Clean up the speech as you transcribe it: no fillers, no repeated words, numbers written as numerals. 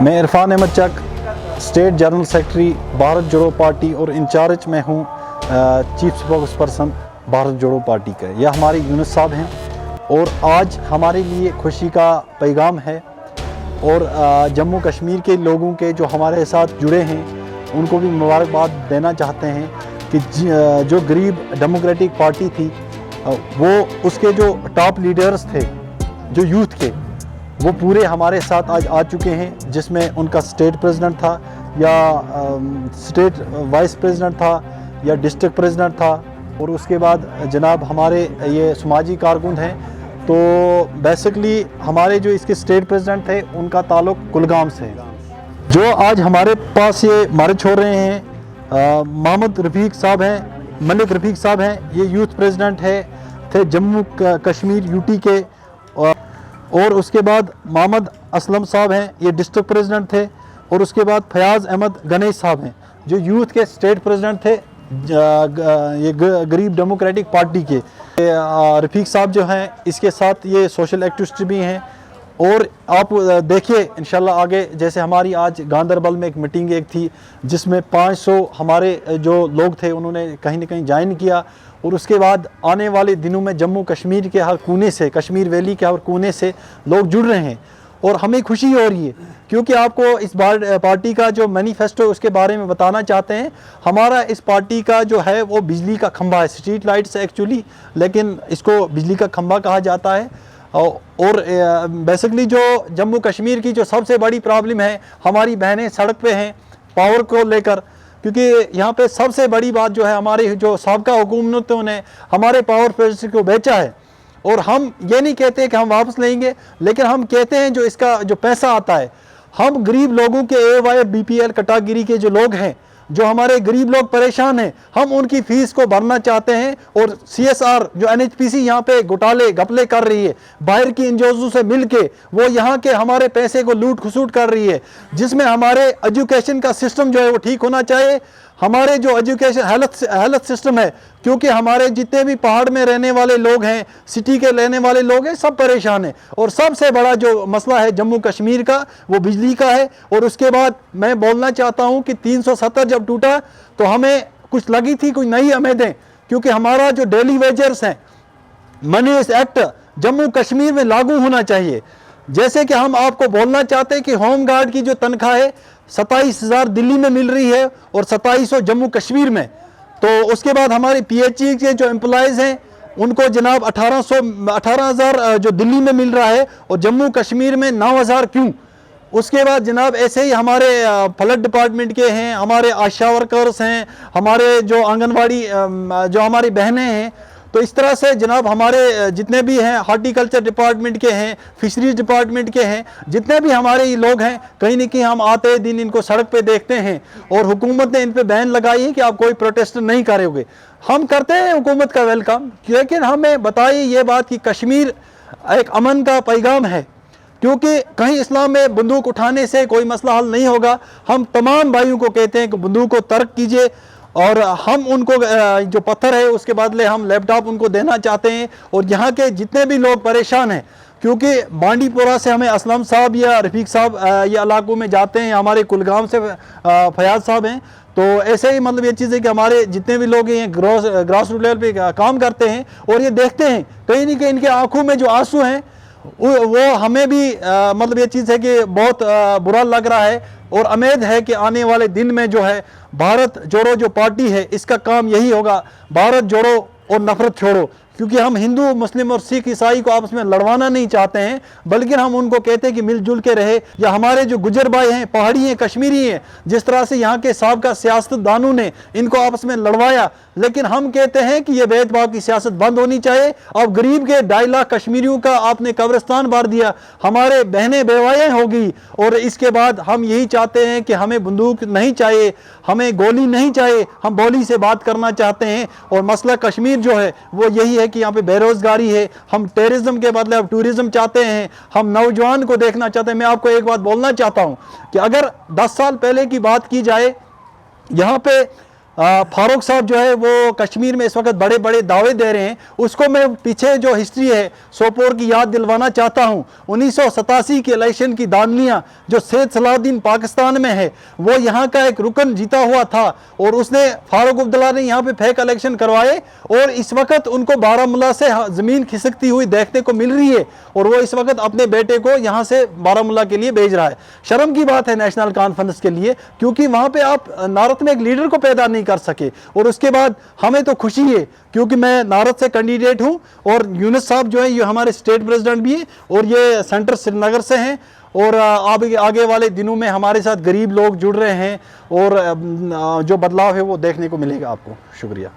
मैं इरफान अहमद चक, state general secretary Bharat जोड़ो party और इंचार्ज में हूँ चीफ स्पोक्स पर्सन भारत जोड़ो पार्टी का। यह हमारे यूनुस साहब हैं और आज हमारे लिए खुशी का पैगाम है और जम्मू कश्मीर के लोगों के जो हमारे साथ जुड़े हैं उनको भी मुबारकबाद देना चाहते हैं कि जो गरीब डेमोक्रेटिक पार्टी थी वो उसके जो टॉप लीडर्स थे जो यूथ के वो पूरे हमारे साथ आज आ चुके हैं, जिसमें उनका स्टेट प्रेसिडेंट था या स्टेट वाइस प्रेसिडेंट था या डिस्ट्रिक्ट प्रेसिडेंट था और उसके बाद जनाब हमारे ये समाजी कारकुन हैं। तो बेसिकली हमारे जो इसके स्टेट प्रेसिडेंट थे उनका ताल्लुक कुलगाम से है। जो आज हमारे पास ये मार्च छोड़ रहे हैं मोहम्मद रफ़ीक साहब हैं, मलिक रफ़ीक साहब हैं, ये यूथ प्रेसिडेंट थे जम्मू कश्मीर यूटी के। और उसके बाद मोहम्मद असलम साहब हैं, ये डिस्ट्रिक्ट प्रेसिडेंट थे। और उसके बाद फयाज़ अहमद गणेश साहब हैं जो यूथ के स्टेट प्रेसिडेंट थे ये गरीब डेमोक्रेटिक पार्टी के। रफ़ीक साहब जो हैं इसके साथ ये सोशल एक्टिविस्ट भी हैं। और आप देखिए इंशाल्लाह आगे, जैसे हमारी आज गांदरबल में एक मीटिंग एक थी जिसमें 500 हमारे जो लोग थे उन्होंने कहीं ना कहीं ज्वाइन किया। और उसके बाद आने वाले दिनों में जम्मू कश्मीर के हर कोने से, कश्मीर वैली के हर कोने से लोग जुड़ रहे हैं और हमें खुशी हो रही है क्योंकि आपको इस बार पार्टी का जो मैनिफेस्टो उसके बारे में बताना चाहते हैं। हमारा इस पार्टी का जो है वो बिजली का खंभा है, स्ट्रीट लाइट्स एक्चुअली, लेकिन इसको बिजली का खंभा कहा जाता है। और बेसिकली जो जम्मू कश्मीर की जो सबसे बड़ी प्रॉब्लम है, हमारी बहनें सड़क पे हैं पावर को लेकर, क्योंकि यहाँ पे सबसे बड़ी बात जो है हमारी जो साबका हुकूमतों ने हमारे पावर प्रोजेक्ट को बेचा है। और हम ये नहीं कहते कि हम वापस लेंगे, लेकिन हम कहते हैं जो इसका जो पैसा आता है हम गरीब लोगों के AY BPL कैटेगरी के जो लोग हैं, जो हमारे गरीब लोग परेशान हैं, हम उनकी फ़ीस को भरना चाहते हैं। और CSR जो NHPC यहाँ पे घोटाले घपले कर रही है, बाहर की एनजीओ से मिलके वो यहाँ के हमारे पैसे को लूट खसूट कर रही है, जिसमें हमारे एजुकेशन का सिस्टम जो है वो ठीक होना चाहिए। हमारे जो एजुकेशन हेल्थ सिस्टम है, क्योंकि हमारे जितने भी पहाड़ में रहने वाले लोग हैं, सिटी के रहने वाले लोग हैं, सब परेशान हैं। और सबसे बड़ा जो मसला है जम्मू कश्मीर का वो बिजली का है। और उसके बाद मैं बोलना चाहता हूं कि 370 जब टूटा तो हमें कुछ लगी थी कोई नई उम्मीदें, क्योंकि हमारा जो डेली वेजर्स हैं मनी एक्ट जम्मू कश्मीर में लागू होना चाहिए। जैसे कि हम आपको बोलना चाहते हैं कि होम गार्ड की जो तनख्वाह है 27,000 दिल्ली में मिल रही है और 2700 जम्मू कश्मीर में। तो उसके बाद हमारे PHE के जो एम्प्लॉयज़ हैं उनको जनाब 18,000 जो दिल्ली में मिल रहा है और जम्मू कश्मीर में 9,000 क्यों। उसके बाद जनाब ऐसे ही हमारे फ्लड डिपार्टमेंट के हैं, हमारे आशा वर्कर्स हैं, हमारे जो आंगनवाड़ी जो हमारी बहनें हैं। तो इस तरह से जनाब हमारे जितने भी हैं हॉर्टिकल्चर डिपार्टमेंट के हैं, फिशरीज डिपार्टमेंट के हैं, जितने भी हमारे ये लोग हैं, कहीं ना कहीं हम आते दिन इनको सड़क पे देखते हैं और हुकूमत ने इन पे बैन लगाई है कि आप कोई प्रोटेस्ट नहीं करोगे। हम करते हैं हुकूमत का वेलकम, लेकिन हमें बताइए ये बात कि कश्मीर एक अमन का पैगाम है, क्योंकि कहीं इस्लाम में बंदूक उठाने से कोई मसला हल नहीं होगा। हम तमाम भाइयों को कहते हैं कि बंदूक को तर्क कीजिए और हम उनको जो पत्थर है उसके बदले हम लैपटॉप उनको देना चाहते हैं। और यहाँ के जितने भी लोग परेशान हैं, क्योंकि बांडीपोरा से हमें असलम साहब या रफ़ीक साहब ये इलाकों में जाते हैं, हमारे कुलगाम से फयाज साहब हैं। तो ऐसे ही मतलब ये चीज़ है कि हमारे जितने भी लोग हैं ग्रास रूट लेवल पे काम करते हैं और ये देखते हैं कहीं ना कहीं इनके आंखों में जो आंसू हैं वो हमें भी मतलब ये चीज़ है कि बहुत बुरा लग रहा है। और उम्मीद है कि आने वाले दिन में जो है भारत जोड़ो जो पार्टी है इसका काम यही होगा, भारत जोड़ो और नफरत छोड़ो। क्योंकि हम हिंदू मुस्लिम और सिख ईसाई को आपस में लड़वाना नहीं चाहते हैं, बल्कि हम उनको कहते हैं कि मिलजुल के रहे। या हमारे जो गुजर भाई हैं, पहाड़ी हैं, कश्मीरी हैं, जिस तरह से यहाँ के साबका सियासतदानों ने इनको आपस में लड़वाया, लेकिन हम कहते हैं कि ये भेदभाव की सियासत बंद होनी चाहिए। अब गरीब के 2.5 लाख कश्मीरियों का आपने कब्रिस्तान भर दिया, हमारे बहनें बेवाएँ होगी। और इसके बाद हम यही चाहते हैं कि हमें बंदूक नहीं चाहिए, हमें गोली नहीं चाहिए, हम बोली से बात करना चाहते हैं। और मसला कश्मीर जो है वो यही है कि यहाँ पे बेरोजगारी है, हम टेररिज्म के बदले अब टूरिज्म चाहते हैं, हम नौजवान को देखना चाहते हैं। मैं आपको एक बात बोलना चाहता हूँ कि अगर 10 साल पहले की बात की जाए, यहाँ पे फारूक साहब जो है वो कश्मीर में इस वक्त बड़े बड़े दावे दे रहे हैं, उसको मैं पीछे जो हिस्ट्री है सोपोर की याद दिलवाना चाहता हूं। 1987 के इलेक्शन की दानियां जो सैयद सलाहुद्दीन पाकिस्तान में है, वो यहाँ का एक रुकन जीता हुआ था और उसने फारूक अब्दुल्ला ने यहाँ पे फेक इलेक्शन करवाए और इस वक्त उनको बारामूला से ज़मीन खिसकती हुई देखने को मिल रही है और वो इस वक्त अपने बेटे को यहाँ से बारामूला के लिए भेज रहा है। शर्म की बात है नेशनल कॉन्फ्रेंस के लिए, क्योंकि वहाँ पे आप नारद में एक लीडर को पैदा नहीं कर सके। और उसके बाद हमें तो खुशी है क्योंकि मैं नारद से कैंडिडेट हूँ और यूनुस साहब जो है ये हमारे स्टेट प्रेसिडेंट भी है और ये सेंटर श्रीनगर से हैं और आगे वाले दिनों में हमारे साथ गरीब लोग जुड़ रहे हैं और जो बदलाव है वो देखने को मिलेगा आपको। शुक्रिया।